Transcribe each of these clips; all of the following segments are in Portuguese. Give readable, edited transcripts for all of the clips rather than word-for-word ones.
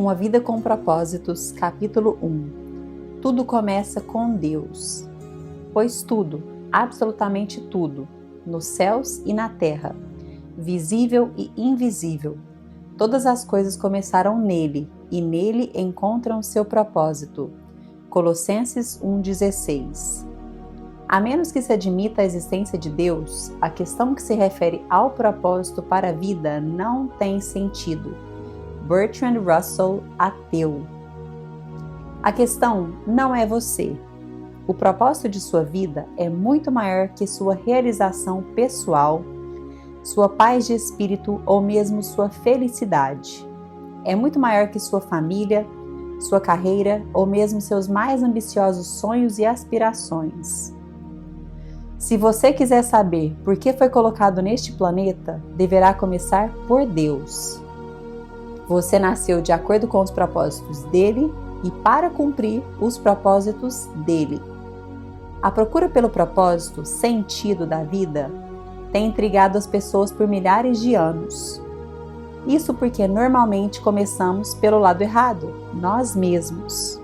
Uma Vida com Propósitos, capítulo 1. Tudo começa com Deus. Pois tudo, absolutamente tudo, nos céus e na terra, visível e invisível, todas as coisas começaram nele, e nele encontram seu propósito. Colossenses 1,16. A menos que se admita a existência de Deus, a questão que se refere ao propósito para a vida não tem sentido. Bertrand Russell, ateu. A questão não é você. O propósito de sua vida é muito maior que sua realização pessoal, sua paz de espírito ou mesmo sua felicidade. É muito maior que sua família, sua carreira ou mesmo seus mais ambiciosos sonhos e aspirações. Se você quiser saber por que foi colocado neste planeta, deverá começar por Deus. Você nasceu de acordo com os propósitos dele e para cumprir os propósitos dele. A procura pelo propósito, sentido da vida, tem intrigado as pessoas por milhares de anos. Isso porque normalmente começamos pelo lado errado, nós mesmos.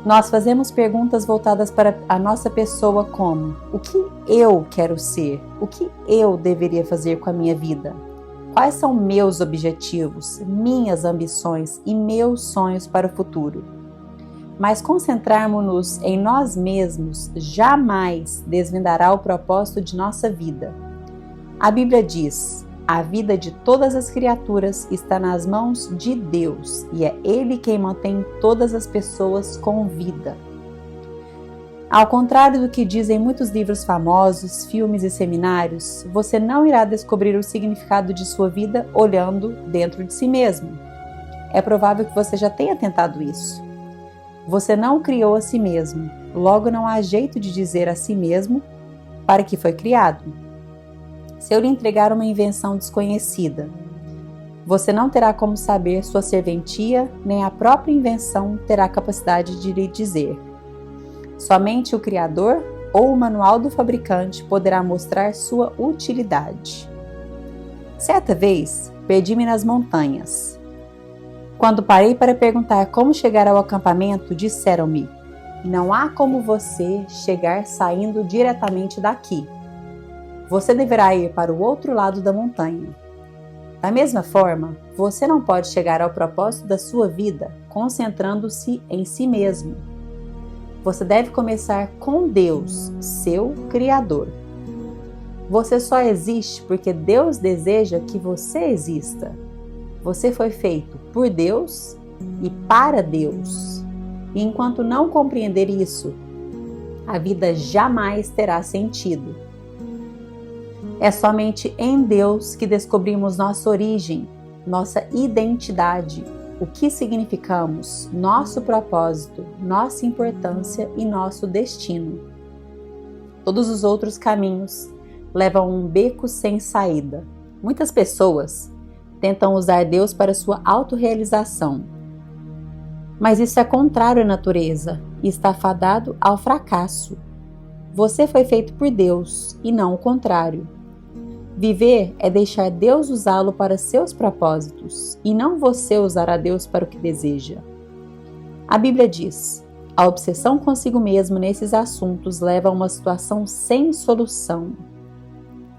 Nós fazemos perguntas voltadas para a nossa pessoa como: o que eu quero ser? O que eu deveria fazer com a minha vida? Quais são meus objetivos, minhas ambições e meus sonhos para o futuro? Mas concentrarmos-nos em nós mesmos jamais desvendará o propósito de nossa vida. A Bíblia diz: a vida de todas as criaturas está nas mãos de Deus e é Ele quem mantém todas as pessoas com vida. Ao contrário do que dizem muitos livros famosos, filmes e seminários, você não irá descobrir o significado de sua vida olhando dentro de si mesmo. É provável que você já tenha tentado isso. Você não criou a si mesmo, logo não há jeito de dizer a si mesmo para que foi criado. Se eu lhe entregar uma invenção desconhecida, você não terá como saber sua serventia, nem a própria invenção terá capacidade de lhe dizer. Somente o Criador ou o manual do fabricante poderá mostrar sua utilidade. Certa vez, perdi-me nas montanhas. Quando parei para perguntar como chegar ao acampamento, disseram-me: não há como você chegar saindo diretamente daqui. Você deverá ir para o outro lado da montanha. Da mesma forma, você não pode chegar ao propósito da sua vida concentrando-se em si mesmo. Você deve começar com Deus, seu Criador. Você só existe porque Deus deseja que você exista. Você foi feito por Deus e para Deus. E enquanto não compreender isso, a vida jamais terá sentido. É somente em Deus que descobrimos nossa origem, nossa identidade, o que significamos, nosso propósito, nossa importância e nosso destino. Todos os outros caminhos levam a um beco sem saída. Muitas pessoas tentam usar Deus para sua autorrealização. Mas isso é contrário à natureza e está fadado ao fracasso. Você foi feito por Deus e não o contrário. Viver é deixar Deus usá-lo para seus propósitos e não você usar a Deus para o que deseja. A Bíblia diz: a obsessão consigo mesmo nesses assuntos leva a uma situação sem solução.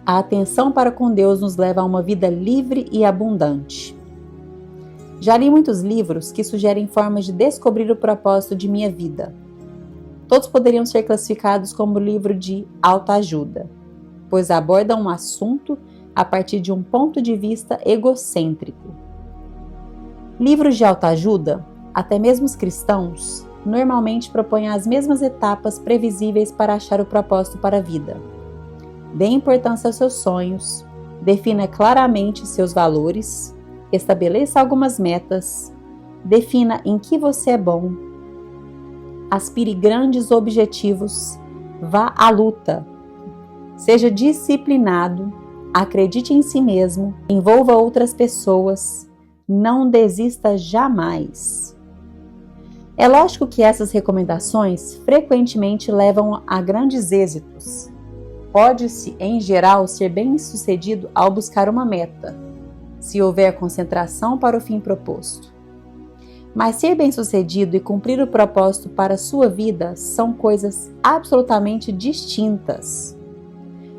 A atenção para com Deus nos leva a uma vida livre e abundante. Já li muitos livros que sugerem formas de descobrir o propósito de minha vida. Todos poderiam ser classificados como livro de autoajuda, pois abordam um assunto a partir de um ponto de vista egocêntrico. Livros de autoajuda, até mesmo os cristãos, normalmente propõem as mesmas etapas previsíveis para achar o propósito para a vida. Dê importância aos seus sonhos, defina claramente seus valores, estabeleça algumas metas, defina em que você é bom, aspire grandes objetivos, vá à luta. Seja disciplinado, acredite em si mesmo, envolva outras pessoas, não desista jamais. É lógico que essas recomendações frequentemente levam a grandes êxitos. Pode-se, em geral, ser bem-sucedido ao buscar uma meta, se houver concentração para o fim proposto. Mas ser bem-sucedido e cumprir o propósito para a sua vida são coisas absolutamente distintas.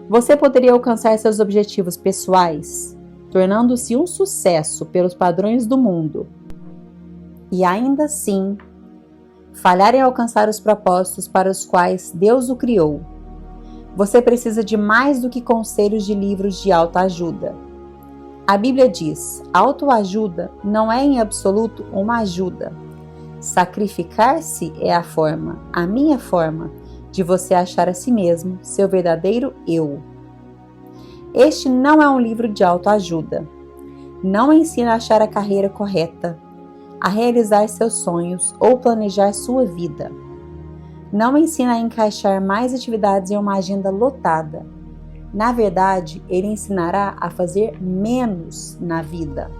Você poderia alcançar seus objetivos pessoais, tornando-se um sucesso pelos padrões do mundo, e ainda assim falhar em alcançar os propósitos para os quais Deus o criou. Você precisa de mais do que conselhos de livros de autoajuda. A Bíblia diz: autoajuda não é em absoluto uma ajuda. Sacrificar-se é a minha forma, de você achar a si mesmo, seu verdadeiro eu. Este não é um livro de autoajuda. Não ensina a achar a carreira correta, a realizar seus sonhos ou planejar sua vida. Não ensina a encaixar mais atividades em uma agenda lotada. Na verdade, ele ensinará a fazer menos na vida,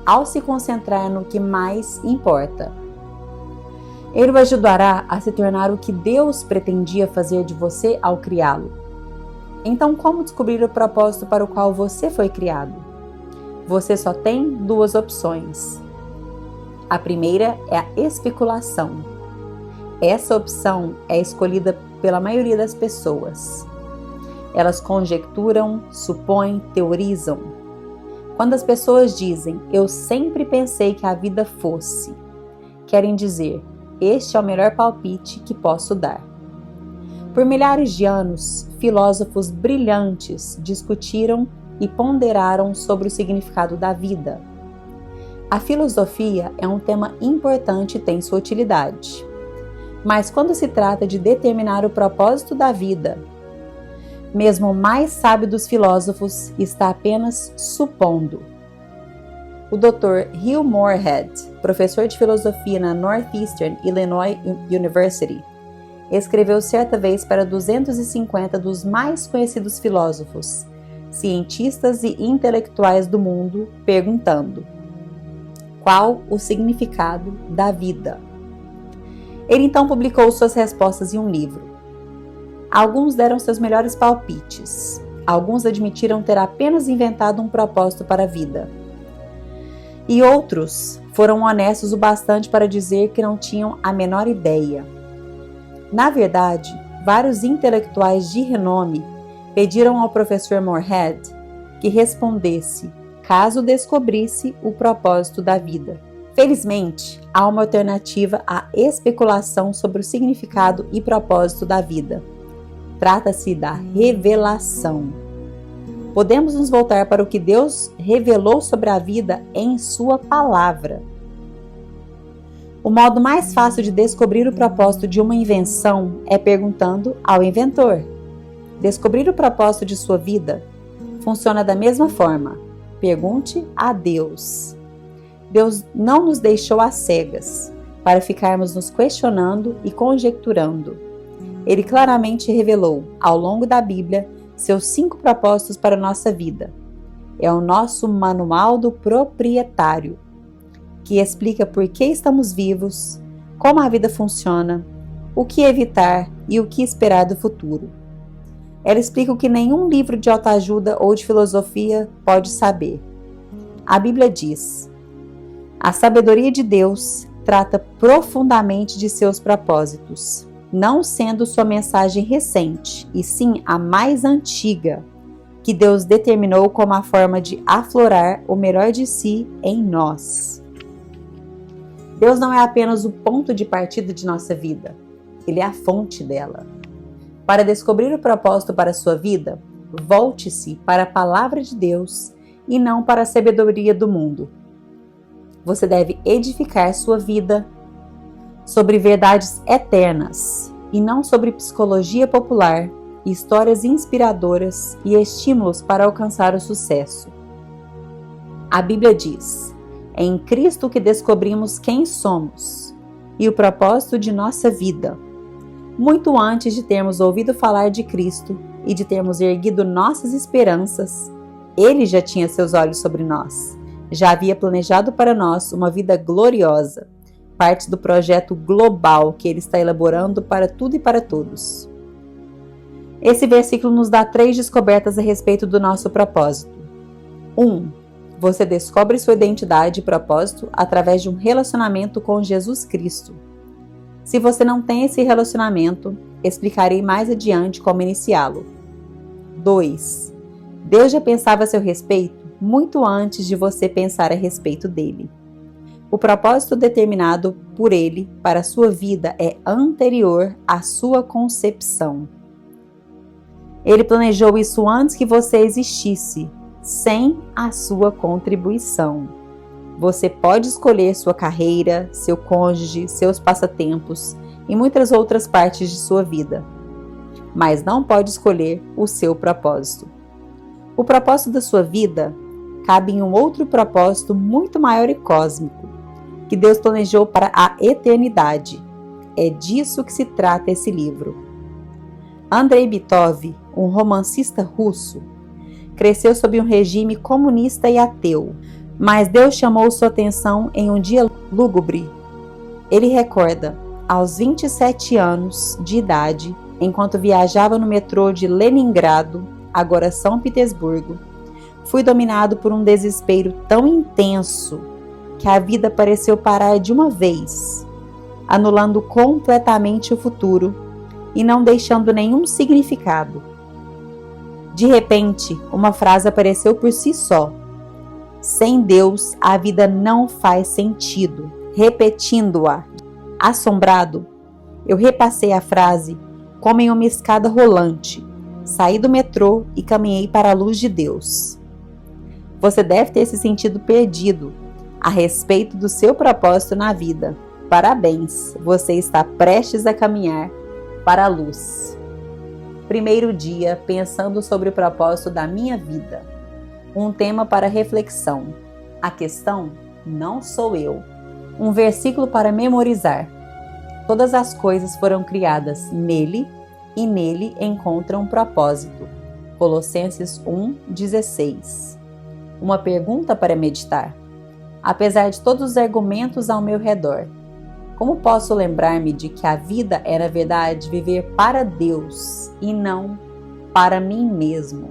ao se concentrar no que mais importa. Ele o ajudará a se tornar o que Deus pretendia fazer de você ao criá-lo. Então, como descobrir o propósito para o qual você foi criado? Você só tem duas opções. A primeira é a especulação. Essa opção é escolhida pela maioria das pessoas. Elas conjecturam, supõem, teorizam. Quando as pessoas dizem, eu sempre pensei que a vida fosse, querem dizer, este é o melhor palpite que posso dar. Por milhares de anos, filósofos brilhantes discutiram e ponderaram sobre o significado da vida. A filosofia é um tema importante e tem sua utilidade. Mas quando se trata de determinar o propósito da vida, mesmo o mais sábio dos filósofos está apenas supondo. O Dr. Hugh Moorhead, professor de filosofia na Northeastern Illinois University, escreveu certa vez para 250 dos mais conhecidos filósofos, cientistas e intelectuais do mundo, perguntando: qual o significado da vida? Ele então publicou suas respostas em um livro. Alguns deram seus melhores palpites. Alguns admitiram ter apenas inventado um propósito para a vida. E outros foram honestos o bastante para dizer que não tinham a menor ideia. Na verdade, vários intelectuais de renome pediram ao professor Moorhead que respondesse caso descobrisse o propósito da vida. Felizmente, há uma alternativa à especulação sobre o significado e propósito da vida. Trata-se da revelação. Podemos nos voltar para o que Deus revelou sobre a vida em Sua palavra. O modo mais fácil de descobrir o propósito de uma invenção é perguntando ao inventor. Descobrir o propósito de sua vida funciona da mesma forma. Pergunte a Deus. Deus não nos deixou às cegas para ficarmos nos questionando e conjecturando. Ele claramente revelou, ao longo da Bíblia, seus 5 propósitos para a nossa vida. É o nosso manual do proprietário, que explica por que estamos vivos, como a vida funciona, o que evitar e o que esperar do futuro. Ela explica o que nenhum livro de autoajuda ou de filosofia pode saber. A Bíblia diz: a sabedoria de Deus trata profundamente de seus propósitos, não sendo sua mensagem recente, e sim a mais antiga, que Deus determinou como a forma de aflorar o melhor de si em nós. Deus não é apenas o ponto de partida de nossa vida, Ele é a fonte dela. Para descobrir o propósito para a sua vida, volte-se para a palavra de Deus e não para a sabedoria do mundo. Você deve edificar sua vida sobre verdades eternas e não sobre psicologia popular, histórias inspiradoras e estímulos para alcançar o sucesso. A Bíblia diz: é em Cristo que descobrimos quem somos e o propósito de nossa vida. Muito antes de termos ouvido falar de Cristo e de termos erguido nossas esperanças, Ele já tinha seus olhos sobre nós. Já havia planejado para nós uma vida gloriosa, parte do projeto global que Ele está elaborando para tudo e para todos. Esse versículo nos dá 3 descobertas a respeito do nosso propósito. 1. Você descobre sua identidade e propósito através de um relacionamento com Jesus Cristo. Se você não tem esse relacionamento, explicarei mais adiante como iniciá-lo. 2. Deus já pensava a seu respeito muito antes de você pensar a respeito dele. O propósito determinado por ele para a sua vida é anterior à sua concepção. Ele planejou isso antes que você existisse, sem a sua contribuição. Você pode escolher sua carreira, seu cônjuge, seus passatempos e muitas outras partes de sua vida, mas não pode escolher o seu propósito. O propósito da sua vida cabe em um outro propósito muito maior e cósmico, que Deus planejou para a eternidade. É disso que se trata esse livro. Andrei Bitov, um romancista russo, cresceu sob um regime comunista e ateu, mas Deus chamou sua atenção em um dia lúgubre. Ele recorda, aos 27 anos de idade, enquanto viajava no metrô de Leningrado, agora São Petersburgo, fui dominado por um desespero tão intenso que a vida pareceu parar de uma vez, anulando completamente o futuro e não deixando nenhum significado. De repente, uma frase apareceu por si só. Sem Deus, a vida não faz sentido. Repetindo-a, assombrado, eu repassei a frase como em uma escada rolante. Saí do metrô e caminhei para a luz de Deus. Você deve ter se sentido perdido a respeito do seu propósito na vida. Parabéns, você está prestes a caminhar para a luz. Primeiro dia pensando sobre o propósito da minha vida. Um tema para reflexão. A questão não sou eu. Um versículo para memorizar. Todas as coisas foram criadas nele e nele encontram um propósito. Colossenses 1:16. Uma pergunta para meditar. Apesar de todos os argumentos ao meu redor, como posso lembrar-me de que a vida é, na verdade, viver para Deus e não para mim mesmo?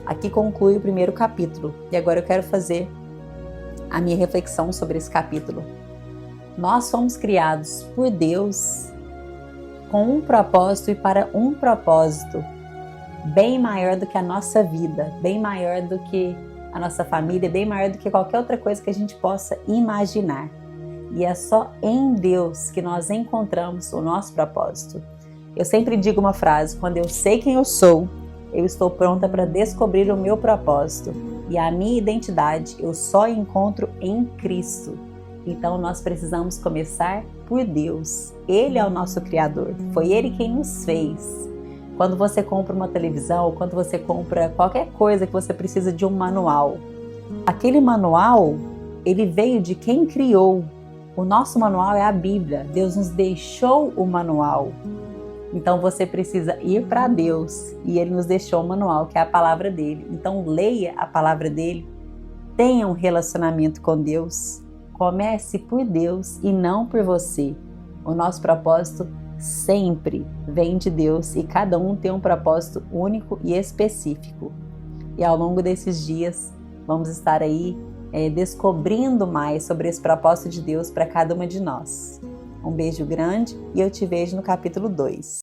Aqui conclui o primeiro capítulo e agora eu quero fazer a minha reflexão sobre esse capítulo. Nós fomos criados por Deus com um propósito e para um propósito bem maior do que a nossa vida, bem maior do que a nossa família, bem maior do que qualquer outra coisa que a gente possa imaginar. E é só em Deus que nós encontramos o nosso propósito. Eu sempre digo uma frase: quando eu sei quem eu sou, eu estou pronta para descobrir o meu propósito. E a minha identidade eu só encontro em Cristo. Então nós precisamos começar por Deus. Ele é o nosso Criador. Foi Ele quem nos fez. Quando você compra uma televisão, ou quando você compra qualquer coisa que você precisa de um manual, aquele manual, ele veio de quem criou. O nosso manual é a Bíblia. Deus nos deixou o manual. Então você precisa ir para Deus e Ele nos deixou o manual, que é a palavra dele. Então leia a palavra dele, tenha um relacionamento com Deus, comece por Deus e não por você. O nosso propósito sempre vem de Deus e cada um tem um propósito único e específico. E ao longo desses dias vamos estar aí descobrindo mais sobre esse propósito de Deus para cada uma de nós. Um beijo grande e eu te vejo no capítulo 2.